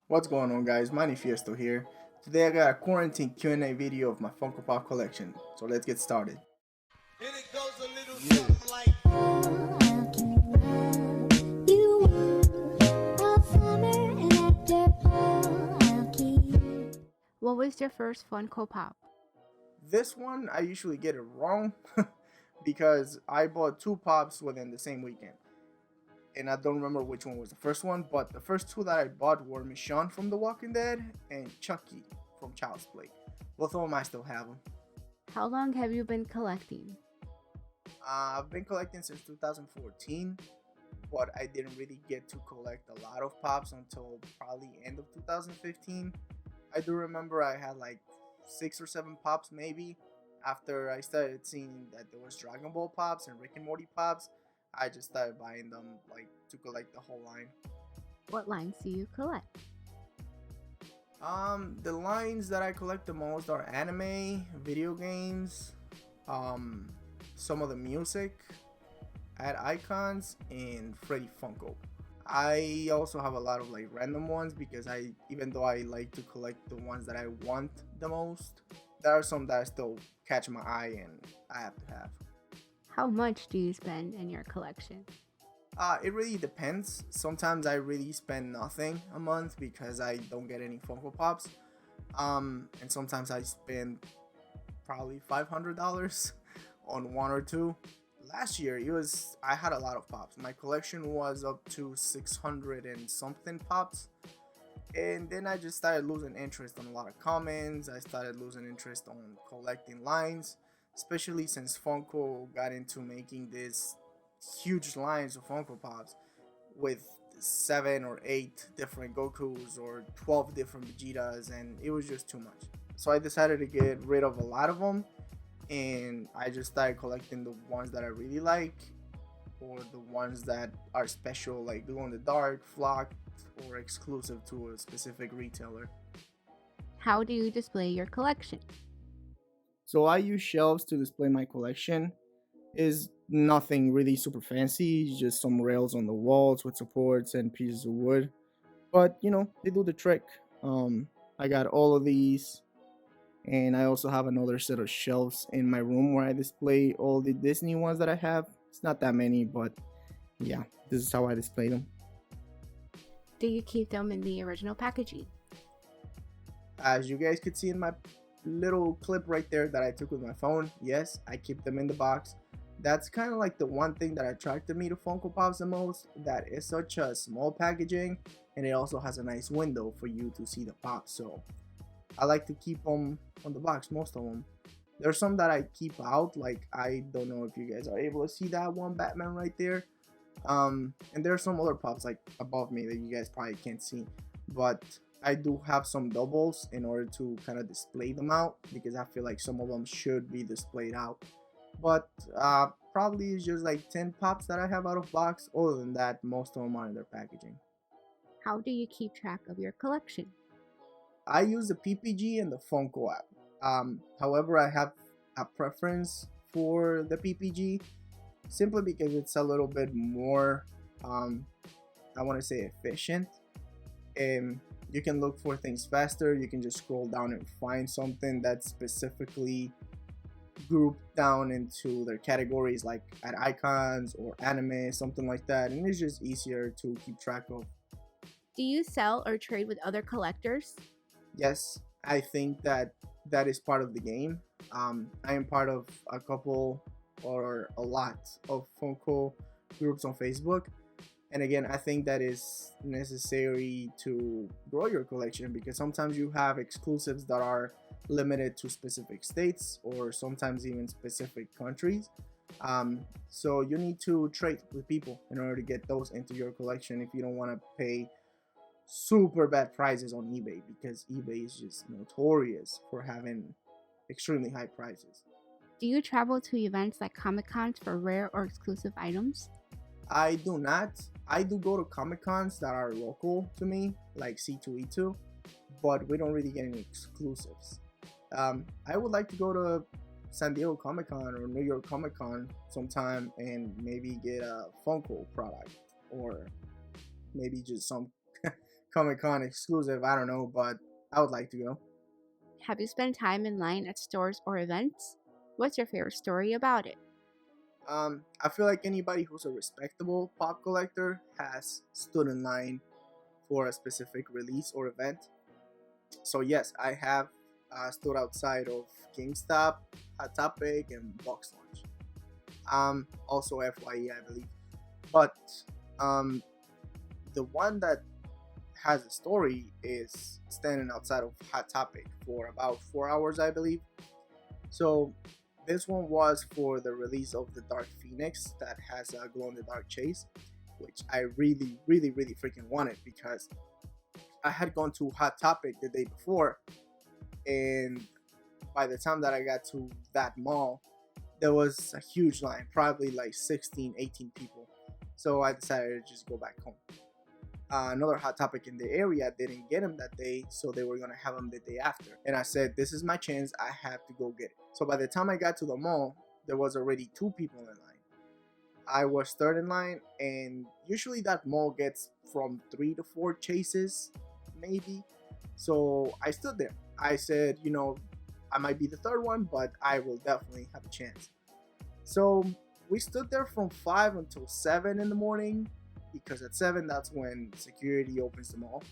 What's going on, guys? Manifiesto here. Today I got a quarantine Q&A video of my Funko Pop collection. So let's get started. And it goes a little something like. What was your first Funko Pop? This one I usually get it wrong because I bought two pops within the same weekend. And I don't remember which one was the first one, but the first two that I bought were Michonne from The Walking Dead and Chucky from Child's Play. Both of them I still have them. How long have you been collecting? I've been collecting since 2014, but I didn't really get to collect a lot of pops until probably end of 2015. I do remember I had like 6 or 7 pops maybe. After I started seeing that there was Dragon Ball pops and Rick and Morty pops, I just started buying them like to collect the whole line. What lines do you collect? The lines that I collect the most are anime, video games, some of the music, add icons, and Freddy Funko. I also have a lot of like random ones because even though I like to collect the ones that I want the most, there are some that still catch my eye and I have to have. How much do you spend in your collection? It really depends. Sometimes I really spend nothing a month because I don't get any Funko Pops. And sometimes I spend probably $500 on one or two. Last year I had a lot of pops. My collection was up to 600 and something pops. And then I just started losing interest on a lot of comments. I started losing interest on collecting lines, especially since Funko got into making this huge lines of Funko Pops with 7 or 8 different Gokus or 12 different Vegetas, and it was just too much. So I decided to get rid of a lot of them, and I just started collecting the ones that I really like or the ones that are special, like glow in the dark, flocked, or exclusive to a specific retailer. How do you display your collection? So I use shelves to display my collection. Is nothing really super fancy, just some rails on the walls with supports and pieces of wood. But they do the trick. I got all of these, and I also have another set of shelves in my room where I display all the Disney ones that I have. It's not that many, but yeah, this is how I display them. Do you keep them in the original packaging? As you guys could see in my little clip right there that I took with my phone, yes, I keep them in the box. That's kind of like the one thing that attracted me to Funko Pops the most, that it's such a small packaging and it also has a nice window for you to see the pops. So I like to keep them on the box, most of them. There's some that I keep out, like I don't know if you guys are able to see that one Batman right there. And there's some other pops like above me that you guys probably can't see, but I do have some doubles in order to kind of display them out because I feel like some of them should be displayed out. But probably it's just like 10 pops that I have out of box. Other than that, most of them are in their packaging. How do you keep track of your collection? I use the PPG and the Funko app. However, I have a preference for the PPG simply because it's a little bit more, I want to say, efficient. And you can look for things faster. You can just scroll down and find something that's specifically grouped down into their categories, like at icons or anime, something like that, and it's just easier to keep track of. Do you sell or trade with other collectors? Yes, I think that that is part of the game. I am part of a couple or a lot of Funko groups on Facebook, and again, I think that is necessary to grow your collection because sometimes you have exclusives that are limited to specific states or sometimes even specific countries. So you need to trade with people in order to get those into your collection if you don't want to pay super bad prices on eBay, because eBay is just notorious for having extremely high prices. Do you travel to events like Comic Cons for rare or exclusive items? I do not. I do go to Comic Cons that are local to me, like C2E2, but we don't really get any exclusives. I would like to go to San Diego Comic Con or New York Comic Con sometime and maybe get a Funko product or maybe just some Comic-Con exclusive, I don't know, but I would like to go. Have you spent time in line at stores or events? What's your favorite story about it? I feel like anybody who's a respectable pop collector has stood in line for a specific release or event. So yes, I have stood outside of GameStop, Hot Topic, and Box Lunch. Also FYE, I believe. But um, the one that has a story is standing outside of Hot Topic for about 4 hours, I believe. So this one was for the release of the Dark Phoenix that has a glow in the dark chase, which I really, really, really freaking wanted because I had gone to Hot Topic the day before, and by the time that I got to that mall, there was a huge line, probably like 16, 18 people. So I decided to just go back home. Another Hot Topic in the area didn't get him that day, so they were gonna have him the day after. And I said, "This is my chance. I have to go get it." So by the time I got to the mall, there was already two people in line. I was third in line, and usually that mall gets from 3 to 4 chases, maybe. So I stood there. I said, I might be the third one, but I will definitely have a chance. So we stood there from 5 until 7 in the morning because at 7 that's when security opens the mall.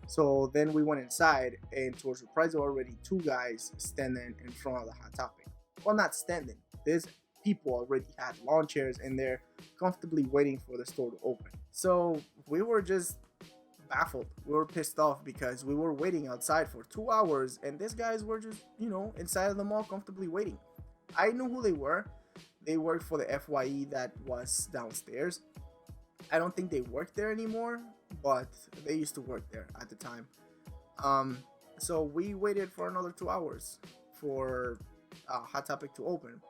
So then we went inside, and to our surprise, there were already two guys standing in front of the Hot Topic. Well, not standing. These people already had lawn chairs in there, comfortably waiting for the store to open. So we were just baffled. We were pissed off because we were waiting outside for 2 hours, and these guys were just, inside of the mall comfortably waiting. I knew who they were. They worked for the FYE that was downstairs. I don't think they work there anymore, but they used to work there at the time. So we waited for another 2 hours for Hot Topic to open.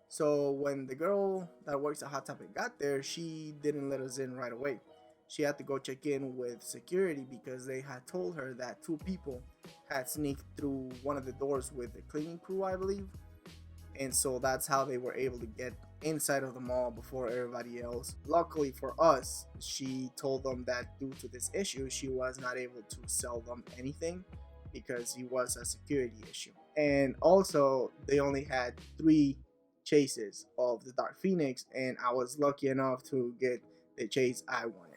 So when the girl that works at Hot Topic got there, she didn't let us in right away. She had to go check in with security because they had told her that two people had sneaked through one of the doors with the cleaning crew, I believe. And so that's how they were able to get inside of the mall before everybody else. Luckily for us, she told them that due to this issue, she was not able to sell them anything because it was a security issue. And also, they only had 3 chases of the Dark Phoenix, and I was lucky enough to get the chase I wanted.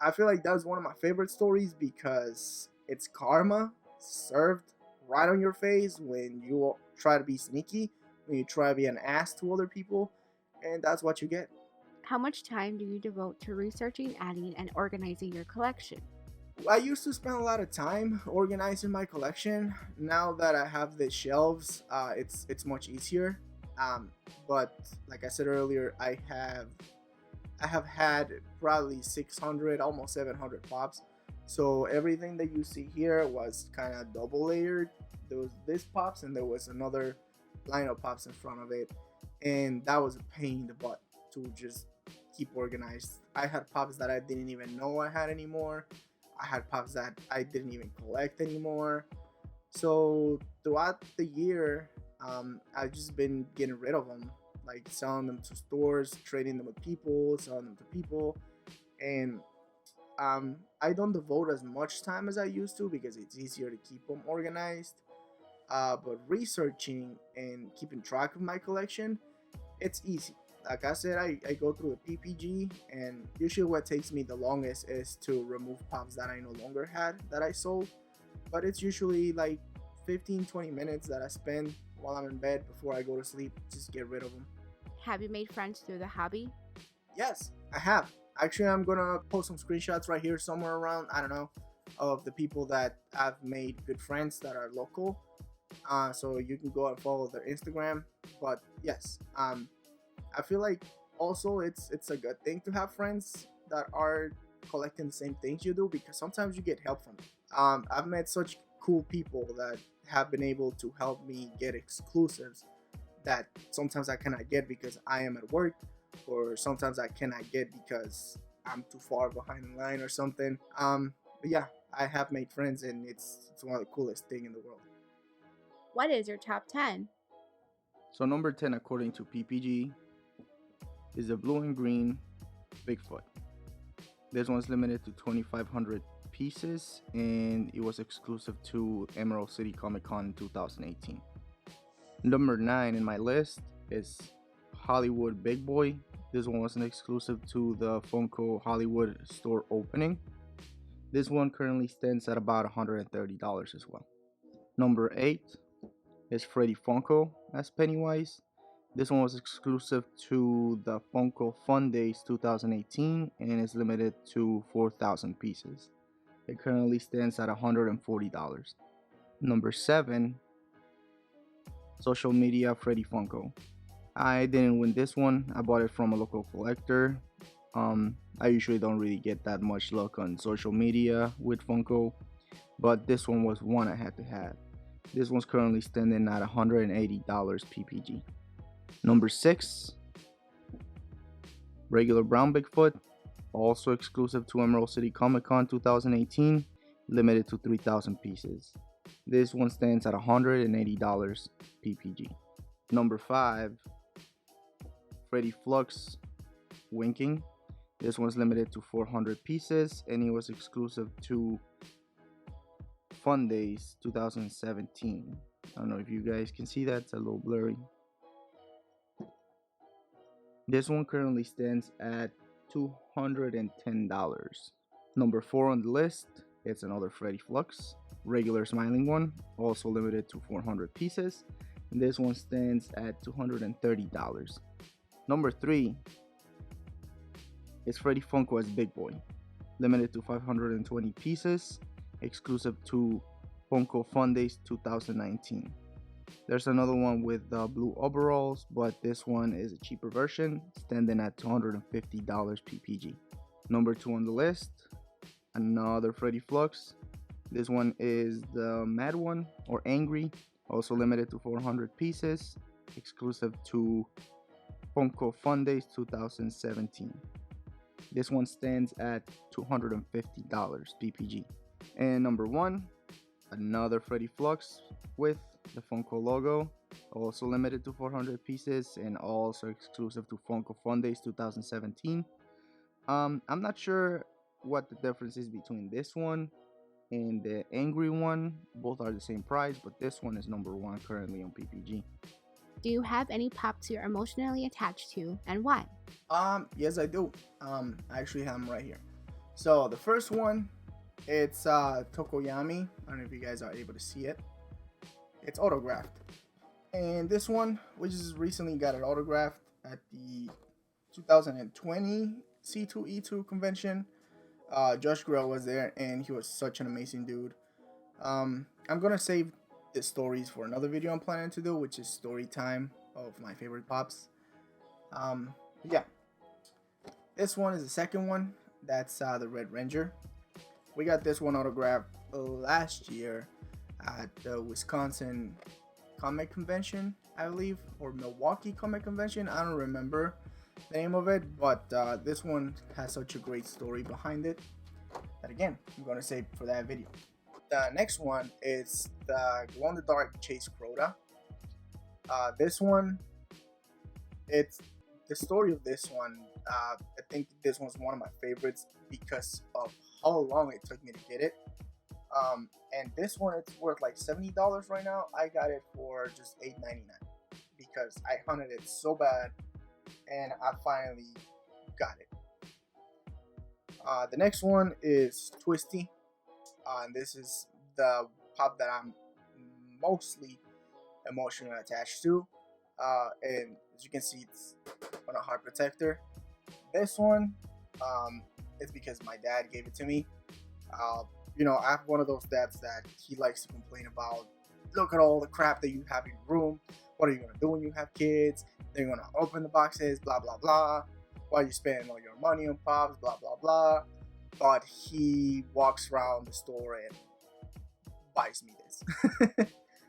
I feel like that was one of my favorite stories because it's karma served right on your face when you try to be sneaky, when you try to be an ass to other people, and that's what you get. How much time do you devote to researching, adding, and organizing your collection? I used to spend a lot of time organizing my collection. Now that I have the shelves, it's much easier. But like I said earlier, I have had probably 600, almost 700 pops. So everything that you see here was kind of double layered. There was this pops and there was another line of pops in front of it, and that was a pain in the butt to just keep organized. I had pops that I didn't even know I had anymore. I had pops that I didn't even collect anymore. So throughout the year, I've just been getting rid of them, like selling them to stores, trading them with people, selling them to people, and I don't devote as much time as I used to because it's easier to keep them organized. But researching and keeping track of my collection, it's easy. Like I said, I go through the PPG, and usually what takes me the longest is to remove pops that I no longer had that I sold. But it's usually like 15-20 minutes that I spend while I'm in bed before I go to sleep, just get rid of them. Have you made friends through the hobby? Yes, I have. Actually, I'm gonna post some screenshots right here somewhere around, I don't know, of the people that I've made good friends that are local. So you can go and follow their Instagram. But yes, I feel like also it's a good thing to have friends that are collecting the same things you do because sometimes you get help from them. I've met such cool people that have been able to help me get exclusives that sometimes I cannot get because I am at work, or sometimes I cannot get because I'm too far behind in line or something. But yeah, I have made friends, and it's one of the coolest thing in the world. What is your top 10? So number 10 according to PPG is the blue and green Bigfoot. This one's limited to 2,500 pieces, and it was exclusive to Emerald City Comic Con 2018. Number 9 in my list is Hollywood Big Boy. This one was an exclusive to the Funko Hollywood store opening. This one currently stands at about $130 as well. Number 8 is Freddy Funko as Pennywise. This one was exclusive to the Funko Fun Days 2018 and is limited to 4,000 pieces. It currently stands at $140. Number 7, Social Media Freddy Funko. I didn't win this one. I bought it from a local collector. I usually don't really get that much luck on social media with Funko, but this one was one I had to have. This one's currently standing at $180 PPG. Number 6, regular brown Bigfoot, also exclusive to Emerald City Comic Con 2018, limited to 3,000 pieces. This one stands at $180 PPG. Number 5, Freddy Flux Winking. This one's limited to 400 pieces and it was exclusive to Fun Days 2017. I don't know if you guys can see that, it's a little blurry. This one currently stands at $210. Number 4 on the list, it's another Freddy Flux, regular smiling one, also limited to 400 pieces. And this one stands at $230. Number 3 is Freddy Funko as Big Boy, limited to 520 pieces, exclusive to Funko Fun Days 2019. There's another one with blue overalls, but this one is a cheaper version, standing at $250 PPG. Number 2 on the list, another Freddy Flux. This one is the Mad One or Angry, also limited to 400 pieces, exclusive to Funko Fun Days 2017. This one stands at $250 PPG. And number 1, another Freddy Flux with the Funko logo, also limited to 400 pieces and also exclusive to Funko Fun Days 2017. I'm not sure what the difference is between this one and the Angry one. Both are the same price, but this one is number 1 currently on PPG. Do you have any pops you're emotionally attached to, and why? Yes, I do. I actually have them right here. So the first one, it's Tokoyami. I don't know if you guys are able to see it. It's autographed. And this one, we just recently got it autographed at the 2020 C2E2 convention. Josh Grell was there, and he was such an amazing dude. I'm gonna save the stories for another video I'm planning to do, which is story time of my favorite pops. Yeah, this one is the second one. That's the Red Ranger. We got this one autographed last year at the Wisconsin Comic Convention, I believe, or Milwaukee Comic Convention. I don't remember the name of it, but this one has such a great story behind it that, again, I'm gonna save for that video. The next one is the Glow in the Dark Chase Crota. This one, it's the story of this one. I think this one's one of my favorites because of how long it took me to get it. And this one, it's worth like $70 right now. I got it for just $8.99 because I hunted it so bad, and I finally got it. The next one is Twisty. And this is the pop that I'm mostly emotionally attached to. And as you can see, it's on a heart protector. This one, it's because my dad gave it to me. You know, I have one of those dads that he likes to complain about. Look at all the crap that you have in your room. What are you gonna do when you have kids? They're gonna open the boxes, blah blah blah. Why you spend all your money on pops, blah blah blah. But he walks around the store and buys me this.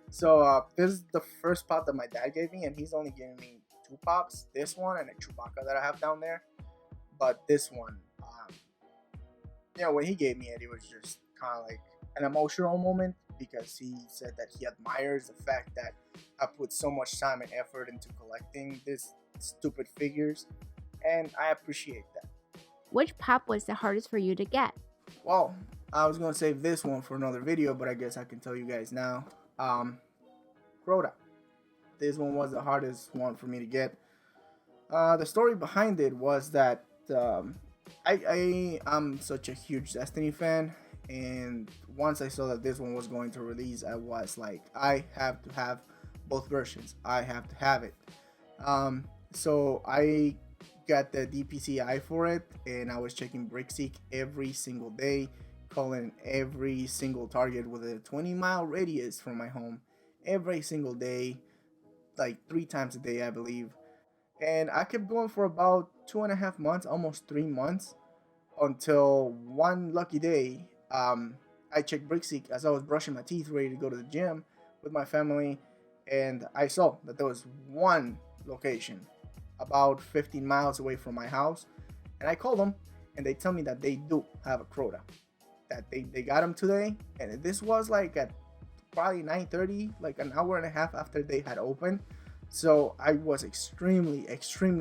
So this is the first pop that my dad gave me, and he's only giving me 2 pops. This one and a Chewbacca that I have down there. But this one, you know, when he gave me it, it was just kind of like an emotional moment because he said that he admires the fact that I put so much time and effort into collecting these stupid figures, and I appreciate that. Which pop was the hardest for you to get? Well, I was gonna save this one for another video, but I guess I can tell you guys now. Crota. This one was the hardest one for me to get. The story behind it was that I'm such a huge Destiny fan, and once I saw that this one was going to release, I was like, I have to have both versions. I have to have it. So I got the DPCI for it, and I was checking BrickSeek every single day, calling every single target with a 20-mile radius from my home every single day, like 3 times a day, I believe. And I kept going for about 2.5 months, almost 3 months, until one lucky day, I checked BrickSeek as I was brushing my teeth, ready to go to the gym with my family, and I saw that there was one location about 15 miles away from my house, and I called them, and they tell me that they do have a Crota, that they got them today, and this was like at probably 9:30, like an hour and a half after they had opened. So I was extremely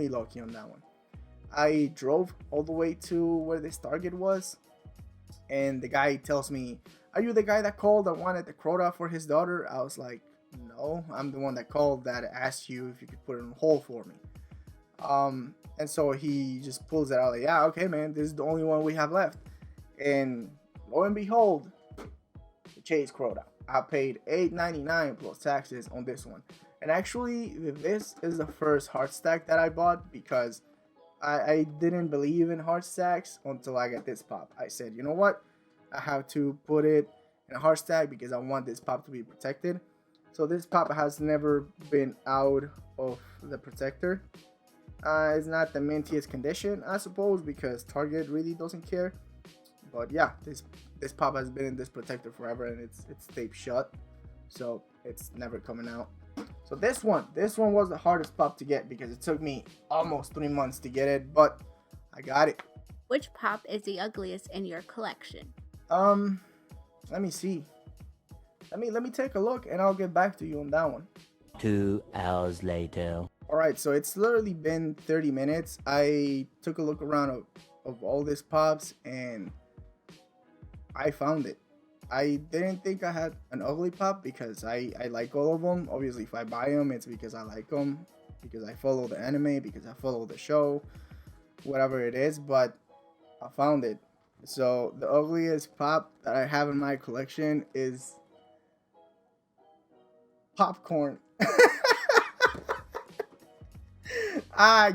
lucky on that one. I drove all the way to where this target was, and the guy tells me, "Are you the guy that called that wanted the Crota for his daughter?" I was like, "No, I'm the one that called that asked you if you could put it on hold for me." And so he just pulls it out like, "Yeah, okay, man, this is the only one we have left." And lo and behold, the Chase Crota. I paid $8.99 plus taxes on this one. And actually, this is the first hard stack that I bought, because I didn't believe in hard stacks until I got this pop. I said, you know what? I have to put it in a hard stack because I want this pop to be protected. So this pop has never been out of the protector. It's not the mintiest condition, I suppose, because Target really doesn't care. But yeah, this pop has been in this protector forever, and it's taped shut, so it's never coming out. So this one was the hardest pop to get because it took me almost 3 months to get it, but I got it. Which pop is the ugliest in your collection? Let me see. Let me take a look, and I'll get back to you on that one. 2 hours later. Alright, so it's literally been 30 minutes. I took a look around of all these pops, and I found it. I didn't think I had an ugly pop because I like all of them. Obviously, if I buy them, it's because I like them, because I follow the anime, because I follow the show, whatever it is, but I found it. So the ugliest pop that I have in my collection is popcorn.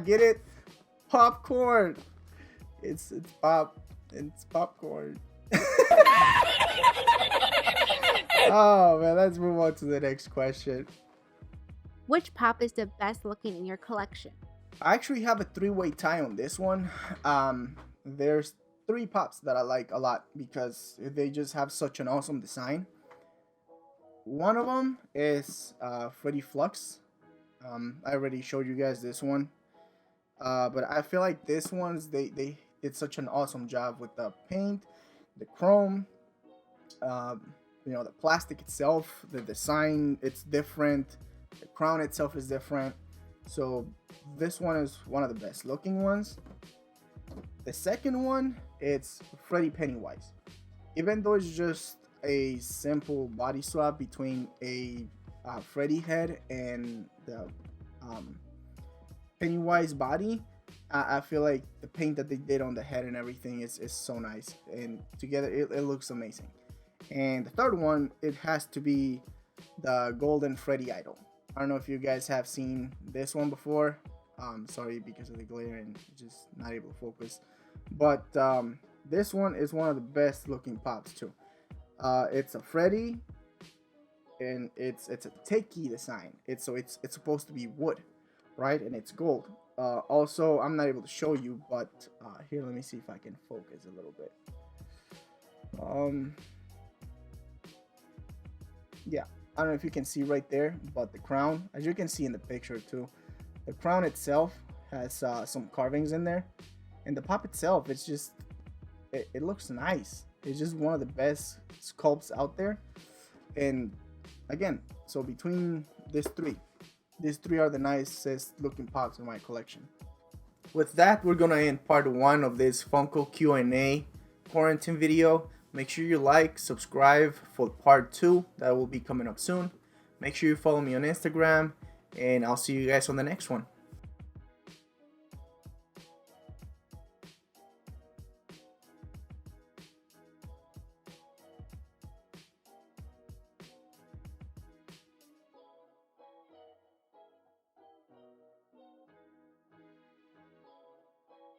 Get it? Popcorn. It's popcorn. Oh man, let's move on to the next question. Which pop is the best looking in your collection? I actually have a 3-way tie on this one. There's 3 pops that I like a lot because they just have such an awesome design. One of them is Freddy Flux. I already showed you guys this one, but I feel like this one's they did such an awesome job with the paint, the chrome, the plastic itself, the design, it's different, the crown itself is different. So this one is one of the best looking ones. The second one, it's Freddy Pennywise. Even though it's just a simple body swap between a Freddy head and the Pennywise body, I feel like the paint that they did on the head and everything is so nice, and together it looks amazing. And the third one, it has to be the Golden Freddy idol. I don't know if you guys have seen this one before. Sorry because of the glare and just not able to focus, but this one is one of the best looking pops too. It's a Freddy, and it's a takey design. It's supposed to be wood, right? And it's gold. Also, I'm not able to show you, but here, let me see if I can focus a little bit. Yeah, I don't know if you can see right there, but the crown, as you can see in the picture too, the crown itself has some carvings in there, and the pop itself, it's just it looks nice. It's just one of the best sculpts out there. And again, so between these three are the nicest looking pops in my collection. with that, we're gonna end part 1 of this Funko Q&A quarantine video. Make sure you like, subscribe for part 2 that will be coming up soon. Make sure you follow me on Instagram, and I'll see you guys on the next one.